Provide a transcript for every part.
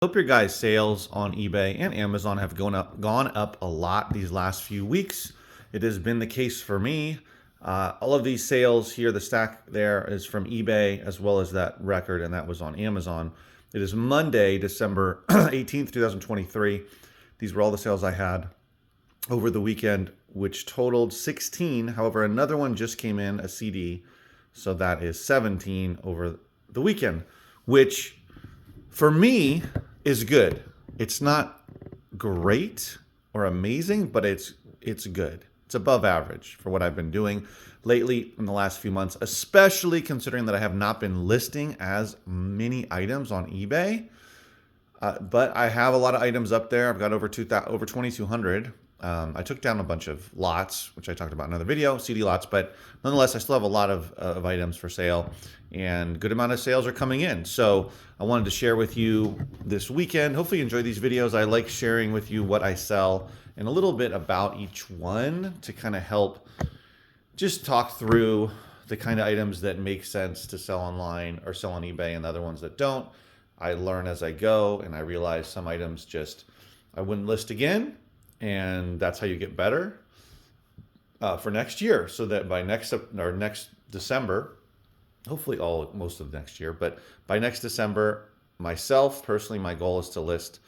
Hope your guys' sales on eBay and Amazon have gone up a lot these last few weeks. It has been the case for me. All of these sales here, the stack there is from eBay as well as that record, and that was on Amazon. It is Monday, December 18th, 2023. These were all the sales I had over the weekend, which totaled 16. However, another one just came in, a CD. So that is 17 over the weekend, which for me is good. It's not great or amazing, but it's good. It's above average for what I've been doing lately in the last few months, especially considering that I have not been listing as many items on eBay. But I have a lot of items up there. I've got over 2,200. I took down a bunch of lots, which I talked about in another video, CD lots, but nonetheless, I still have a lot of items for sale, and good amount of sales are coming in. So I wanted to share with you this weekend. Hopefully you enjoy these videos. I like sharing with you what I sell and a little bit about each one to kind of help just talk through the kind of items that make sense to sell online or sell on eBay and the other ones that don't. I learn as I go, and I realize some items just I wouldn't list again. And that's how you get better for next year, so that by next December, hopefully most of next year, but by next December, myself personally, my goal is to list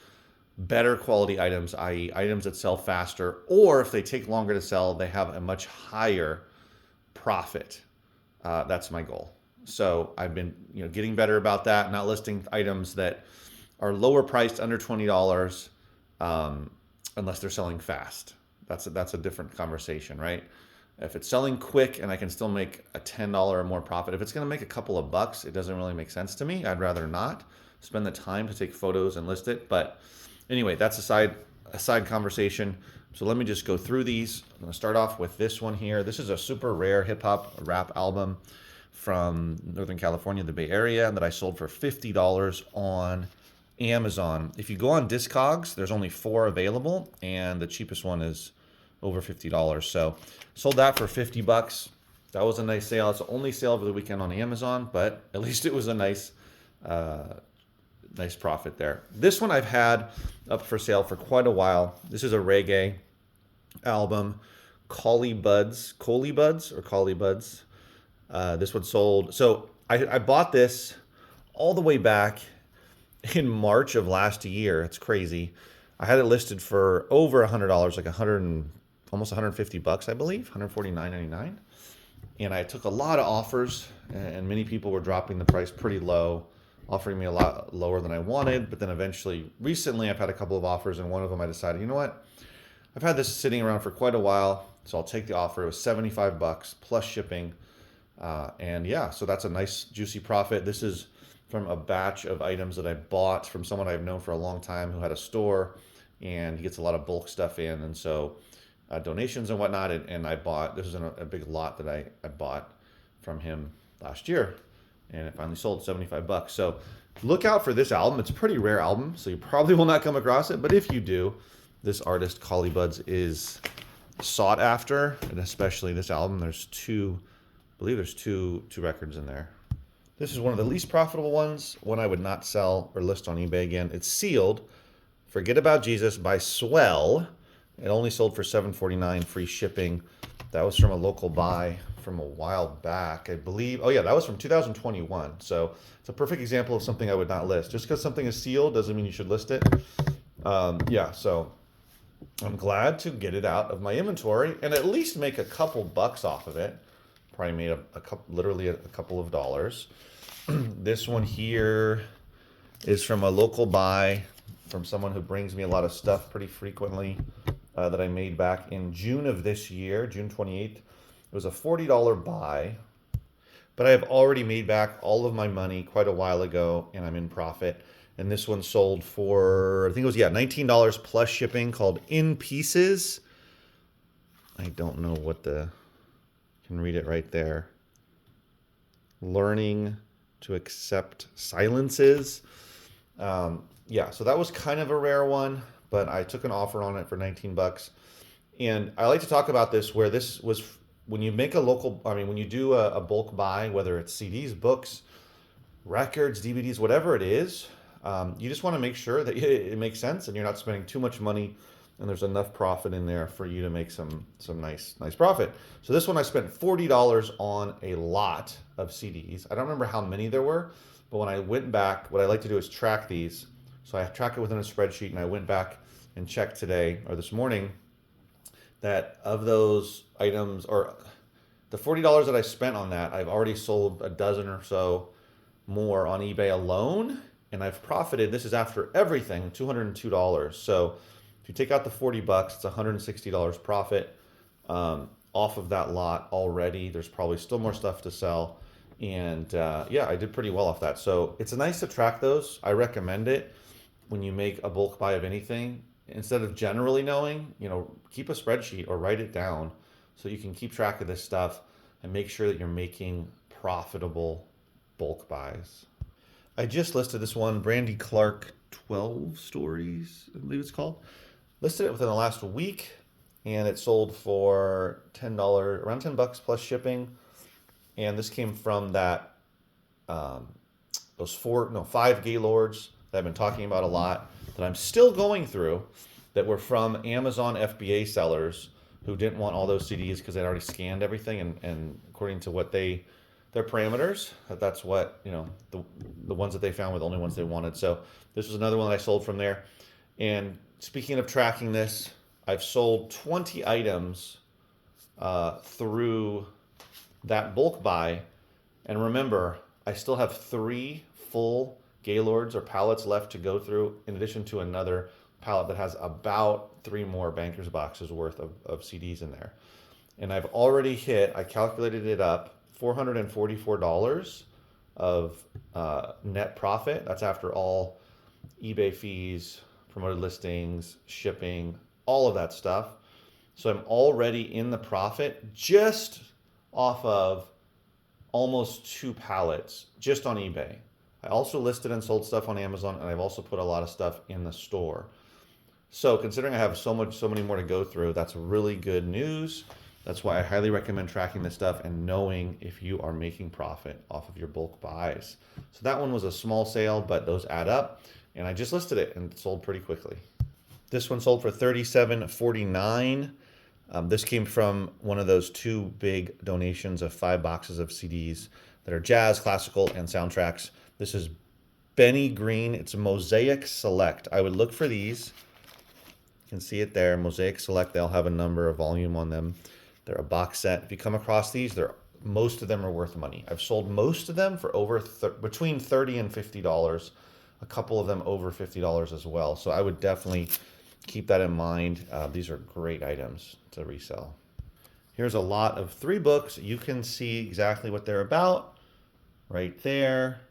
better quality items, i.e. items that sell faster, or if they take longer to sell, they have a much higher profit. That's my goal. So I've been getting better about that, not listing items that are lower priced, under $20. Unless they're selling fast. That's a different conversation, right? If it's selling quick and I can still make a $10 or more profit, if it's going to make a couple of bucks, it doesn't really make sense to me. I'd rather not spend the time to take photos and list it. But anyway, that's a side conversation. So let me just go through these. I'm going to start off with this one here. This is a super rare hip hop rap album from Northern California, the Bay Area, that I sold for $50 on Amazon. If you go on Discogs, there's only 4 available, and the cheapest one is over $50. So sold that for $50. That was a nice sale. It's the only sale over the weekend on Amazon, but at least it was a nice profit there. This one I've had up for sale for quite a while. This is a reggae album, Collie Buddz. This one sold. So I bought this all the way back in March of last year. It's crazy. I had it listed for over $100, like almost $150, I believe, $149.99. And I took a lot of offers, and many people were dropping the price pretty low, offering me a lot lower than I wanted. But then eventually, recently, I've had a couple of offers, and one of them I decided, you know what? I've had this sitting around for quite a while, so I'll take the offer. It was $75 plus shipping. And yeah, so that's a nice juicy profit. This is from a batch of items that I bought from someone I've known for a long time who had a store, and he gets a lot of bulk stuff in, and so donations and whatnot. And I bought, this is a big lot that I bought from him last year, and it finally sold $75. So look out for this album. It's a pretty rare album, so you probably will not come across it, but if you do, this artist Collie Buddz is sought after, and especially this album. There's two records in there. This is one of the least profitable ones, one I would not sell or list on eBay again. It's sealed, Forget About Jesus by Swell. It only sold for $7.49, free shipping. That was from a local buy from a while back, I believe. Oh yeah, that was from 2021. So it's a perfect example of something I would not list. Just because something is sealed doesn't mean you should list it. So I'm glad to get it out of my inventory and at least make a couple bucks off of it. Probably made literally a couple of dollars. This one here is from a local buy from someone who brings me a lot of stuff pretty frequently that I made back in June of this year, June 28th. It was a $40 buy, but I have already made back all of my money quite a while ago, and I'm in profit. And this one sold for, I think it was, $19 plus shipping, called In Pieces. I don't know what can read it right there. Learning to Accept Silences. So that was kind of a rare one, but I took an offer on it for $19. And I like to talk about this, where this was when you make when you do a bulk buy, whether it's CDs, books, records, DVDs, whatever it is, You just want to make sure that it makes sense and you're not spending too much money and there's enough profit in there for you to make some nice profit. So this one I spent $40 on a lot of CDs. I don't remember how many there were, but when I went back, what I like to do is track these. So I track it within a spreadsheet, and I went back and checked today or this morning that of those items, or the $40 that I spent on that, I've already sold a dozen or so more on eBay alone, and I've profited. This is after everything, $202. So if you take out the 40 bucks, it's $160 profit off of that lot already. There's probably still more stuff to sell. And yeah, I did pretty well off that. So it's nice to track those. I recommend it when you make a bulk buy of anything. Instead of generally knowing, keep a spreadsheet or write it down so you can keep track of this stuff and make sure that you're making profitable bulk buys. I just listed this one, Brandy Clark 12 Stories, I believe it's called. Listed it within the last week, and it sold for $10, around $10 plus shipping. And this came from that those 5 Gaylords that I've been talking about a lot, that I'm still going through, that were from Amazon FBA sellers who didn't want all those CDs because they'd already scanned everything, and according to what their parameters, that's what, the ones that they found were the only ones they wanted. So this was another one that I sold from there. And speaking of tracking this, I've sold 20 items through that bulk buy. And remember, I still have 3 full Gaylords or pallets left to go through, in addition to another pallet that has about 3 more Bankers boxes worth of CDs in there. And I've already hit, I calculated it up, $444 of net profit. That's after all eBay fees, promoted listings, shipping, all of that stuff. So I'm already in the profit just off of almost 2 pallets just on eBay. I also listed and sold stuff on Amazon, and I've also put a lot of stuff in the store. So considering I have so many more to go through, that's really good news. That's why I highly recommend tracking this stuff and knowing if you are making profit off of your bulk buys. So that one was a small sale, but those add up, and I just listed it and it sold pretty quickly. This one sold for $37.49. This came from one of those 2 big donations of 5 boxes of CDs that are jazz, classical, and soundtracks. This is Bennie Green. It's a Mosaic Select. I would look for these. You can see it there, Mosaic Select. They'll have a number, of volume on them. They're a box set. If you come across these, most of them are worth money. I've sold most of them for between $30 and $50. A couple of them over $50 as well. So I would definitely keep that in mind. These are great items to resell. Here's a lot of 3 books. You can see exactly what they're about right there.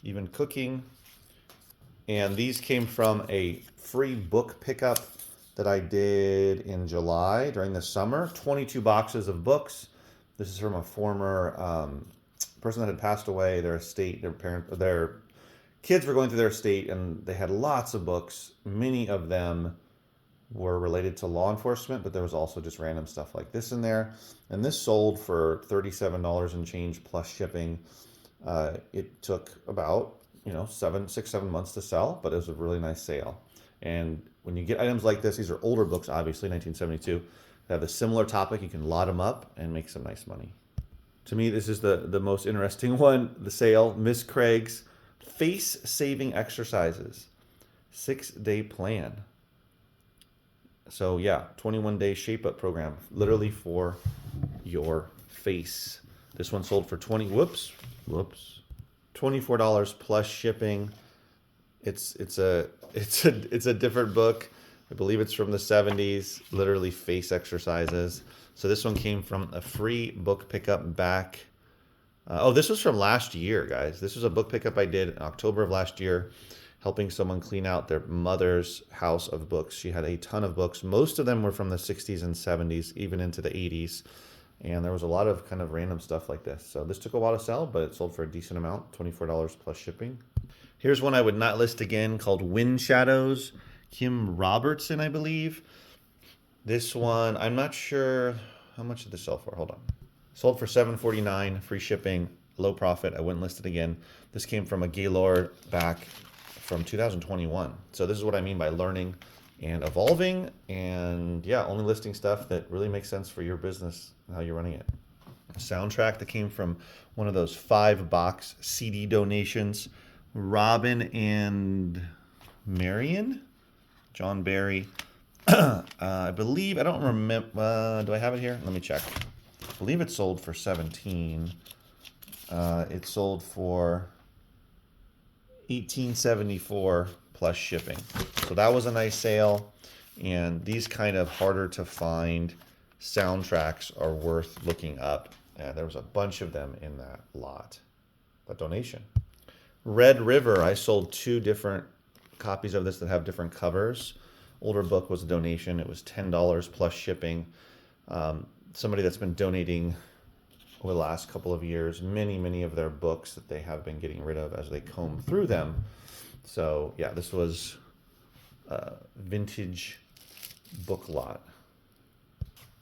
Even cooking. And these came from a free book pickup that I did in July during the summer. 22 boxes of books. This is from a former person that had passed away. Their estate, their kids were going through their estate, and they had lots of books. Many of them were related to law enforcement, but there was also just random stuff like this in there. And this sold for $37 and change plus shipping. It took about 6-7 months to sell, but it was a really nice sale. And when you get items like this, these are older books, obviously, 1972, that have a similar topic. You can lot them up and make some nice money. To me, this is the most interesting one, the sale. Miss Craig's Face Saving Exercises, 6-day plan. So yeah, 21-day shape up program, literally for your face. This one sold for $24 plus shipping. It's a different book. I believe it's from the 70s, literally face exercises. So this one came from a free book pickup back. This was from last year, guys. This was a book pickup I did in October of last year, helping someone clean out their mother's house of books. She had a ton of books. Most of them were from the 60s and 70s, even into the 80s. And there was a lot of kind of random stuff like this. So this took a while to sell, but it sold for a decent amount, $24 plus shipping. Here's one I would not list again, called Wind Shadows. Kim Robertson, I believe. This one, I'm not sure how much did this sell for. Hold on. Sold for $7.49, free shipping. low profit. I wouldn't list it again. This came from a Gaylord back from 2021. So this is what I mean by learning and evolving, and yeah, only listing stuff that really makes sense for your business and how you're running it. A soundtrack that came from one of those 5-box CD donations. Robin and Marion, John Barry. I believe, I don't remember, do I have it here? Let me check. I believe it sold for 17. It sold for $18.74 plus shipping. So that was a nice sale. And these kind of harder to find soundtracks are worth looking up. And there was a bunch of them in that lot, that donation. Red River, I sold 2 different copies of this that have different covers. Older book was a donation. It was $10 plus shipping. Somebody that's been donating over the last couple of years, many of their books that they have been getting rid of as they comb through them. So yeah, this was a vintage book lot.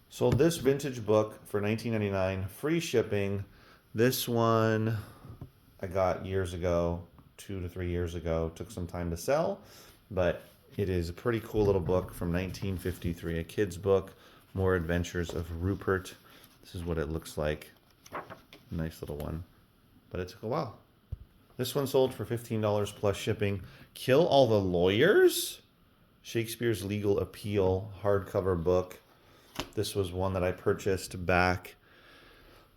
Sold this vintage book for $19.99, free shipping. This one I got years ago, 2 to 3 years ago. Took some time to sell, but it is a pretty cool little book from 1953, a kid's book, More Adventures of Rupert. This is what it looks like. Nice little one, but it took a while. This one sold for $15 plus shipping. Kill All the Lawyers, Shakespeare's Legal Appeal, hardcover book. This was one that I purchased back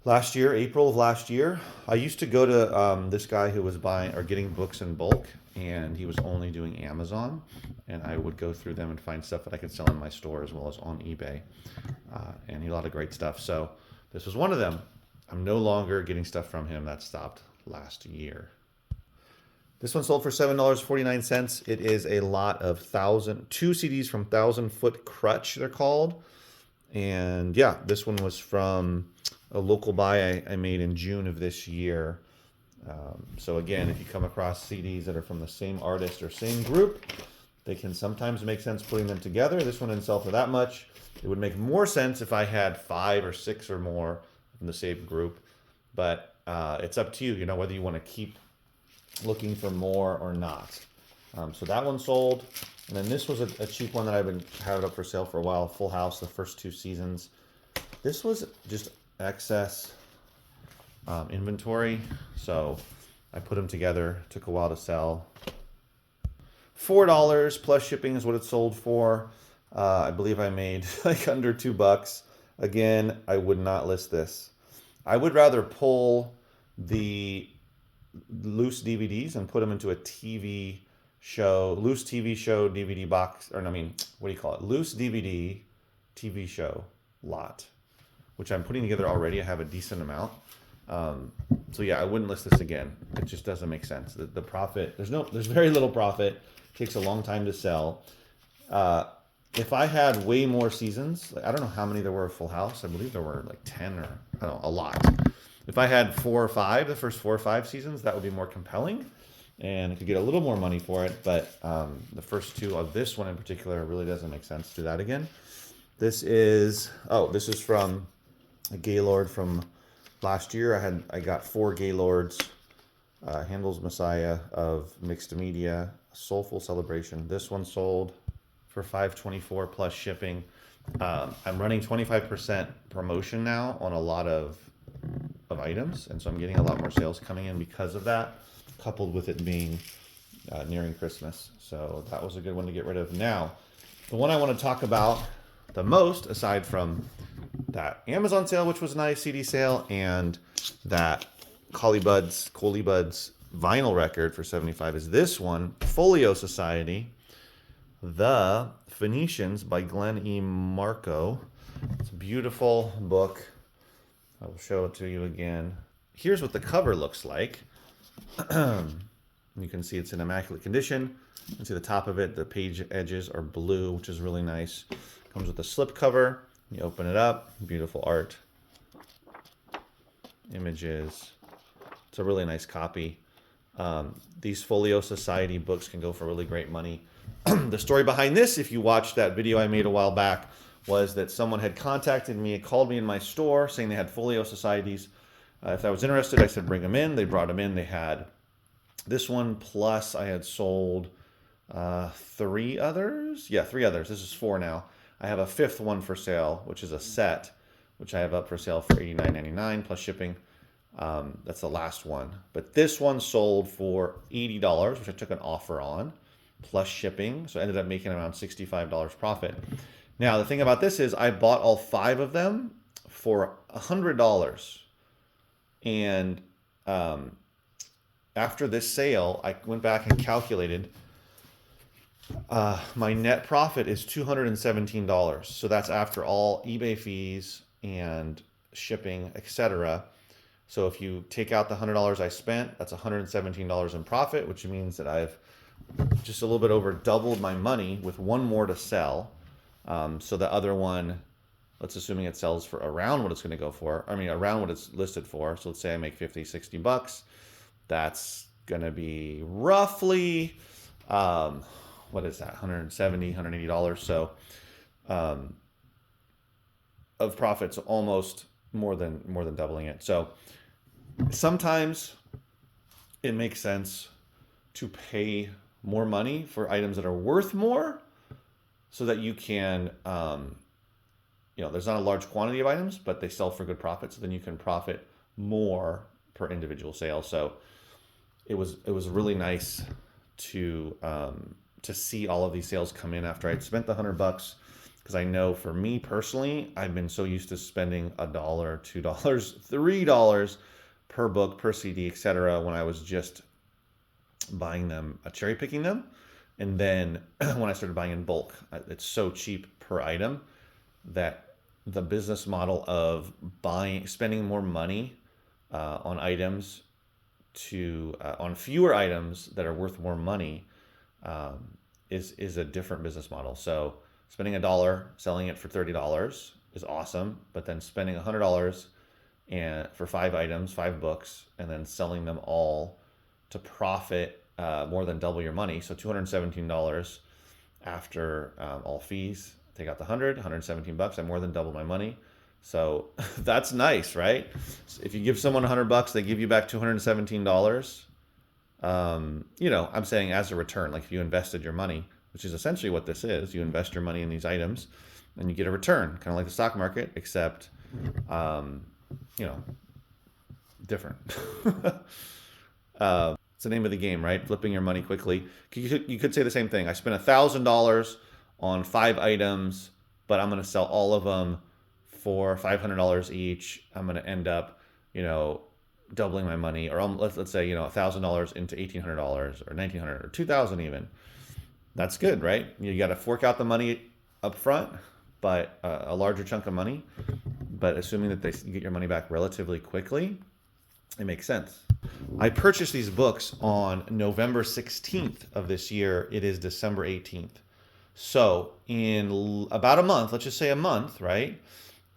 last year, April of last year. I used to go to this guy who was buying or getting books in bulk, and he was only doing Amazon, and I would go through them and find stuff that I could sell in my store as well as on eBay, and he had a lot of great stuff. So this was one of them. I'm no longer getting stuff from him. That stopped last year. This one sold for $7.49. It is a lot of 2 CDs from 1,000 Foot Crutch, they're called. And yeah, this one was from a local buy I made in June of this year. So again, if you come across CDs that are from the same artist or same group, they can sometimes make sense putting them together. This one didn't sell for that much. It would make more sense if I had 5 or 6 or more from the same group, but it's up to you, you know, whether you want to keep looking for more or not. So that one sold. And then this was a cheap one that I've been having up for sale for a while, Full House, the first 2 seasons. This was just excess inventory, so I put them together. Took a while to sell. $4 plus shipping is what it sold for. I believe I made like under $2. Again, I would not list this. I would rather pull the loose DVDs and put them into a TV show, loose TV show DVD box, or I mean, what do you call it? Loose DVD TV show lot, which I'm putting together already. I have a decent amount. So yeah, I wouldn't list this again. It just doesn't make sense. The profit, there's very little profit. It takes a long time to sell. If I had way more seasons, I don't know how many there were of Full House. I believe there were like 10 or I don't know, a lot. If I had 4 or 5, the first 4 or 5 seasons, that would be more compelling, and I could get a little more money for it. But the first 2 of this one in particular really doesn't make sense to do that again. This is from a Gaylord from last year. I got 4 Gaylords. Handel's Messiah of Mixed Media, Soulful Celebration. This one sold for $5.24 plus shipping. I'm running 25% promotion now on a lot of items, and so I'm getting a lot more sales coming in because of that, coupled with it being nearing Christmas. So that was a good one to get rid of. Now, the one I want to talk about the most, aside from that Amazon sale, which was a nice CD sale, and that Collie Buddz vinyl record for $75, is this one, Folio Society, The Phoenicians by Glenn E. Marco. It's a beautiful book. I will show it to you again. Here's what the cover looks like. You can see it's in immaculate condition. You can see the top of it. The page edges are blue, which is really nice. Comes with a slip cover. You open it up. Beautiful art. Images. It's a really nice copy. These Folio Society books can go for really great money. The story behind this, if you watched that video I made a while back, was that someone had contacted me, called me in my store saying they had Folio Societies. If I was interested, I said bring them in. They brought them in. They had this one, plus I had sold 3 others. Yeah, 3 others. This is 4 now. I have a 5th one for sale, which is a set, which I have up for sale for $89.99 plus shipping. That's the last one. But this one sold for $80, which I took an offer on, plus shipping. So I ended up making around $65 profit. Now, the thing about this is I bought all 5 of them for $100. And after this sale, I went back and calculated my net profit is $217. So that's after all eBay fees and shipping, etc. So if you take out the $100 I spent, that's $117 in profit, which means that I've just a little bit over doubled my money with one more to sell. So the other one, let's assuming it sells for around what it's going to go for. I mean, around what it's listed for. So let's say I make 50, 60 bucks. That's going to be roughly, what is that? $170, $180. So, of profits, almost more than doubling it. So sometimes it makes sense to pay more money for items that are worth more so that you can, there's not a large quantity of items, but they sell for good profit. So then you can profit more per individual sale. So it was really nice to see all of these sales come in after I'd spent the $100, because I know for me personally, I've been so used to spending $1, $2, $3 per book, per CD, etc. when I was just buying them, cherry picking them. And then when I started buying in bulk, it's so cheap per item that the business model of spending more money on items on fewer items that are worth more money is a different business model. So spending $1, selling it for $30 is awesome, but then spending $100 for 5 items, 5 books, and then selling them all to profit more than double your money. So $217 after all fees. Take out the 117 bucks. I more than double my money. So that's nice, right? If you give someone $100, they give you back $217. I'm saying as a return, like if you invested your money, which is essentially what this is, you invest your money in these items and you get a return, kind of like the stock market, except, different. It's the name of the game, right? Flipping your money quickly. You could say the same thing. I spent $1,000 on 5 items, but I'm going to sell all of them for $500 each. I'm going to end up, doubling my money, or let's say, $1,000 into $1,800 or $1,900 or $2,000 even. That's good, right? You got to fork out the money up front, but a larger chunk of money, but assuming that you get your money back relatively quickly, it makes sense. I purchased these books on November 16th of this year. It is December 18th. So in about a month, let's just say a month, right?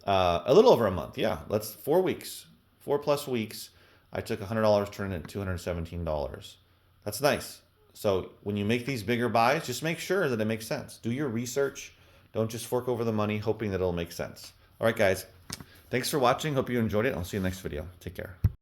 A little over a month. Yeah. 4 weeks, 4+ weeks. I took $100, turned it into $217. That's nice. So when you make these bigger buys, just make sure that it makes sense. Do your research. Don't just fork over the money hoping that it'll make sense. All right, guys. Thanks for watching. Hope you enjoyed it. I'll see you in the next video. Take care.